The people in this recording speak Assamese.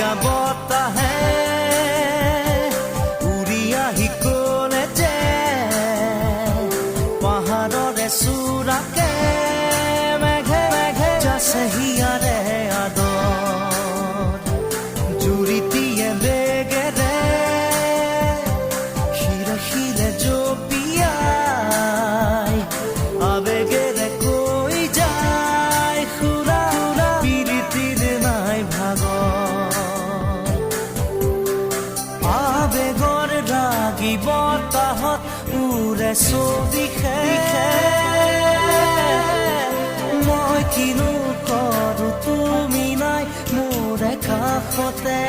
শেহতীয়া বতাহে উৰি আহি ক'লে যে পাহাৰৰে চূড়াকে মেঘে মেঘে যাছে হিয়াৰে আদৰ জুৰিটিয়ে বেগেৰে শিৰে শিৰে জপিয়াই আবেগেৰে কৈ যায় সুৰা সুৰা পিৰিতিৰ নাই ভাগৰ আবেগৰ ৰাগী বতাহত উৰে চদিশে মই কিনো কৰোঁ তুমি নাই মোৰে কাষতে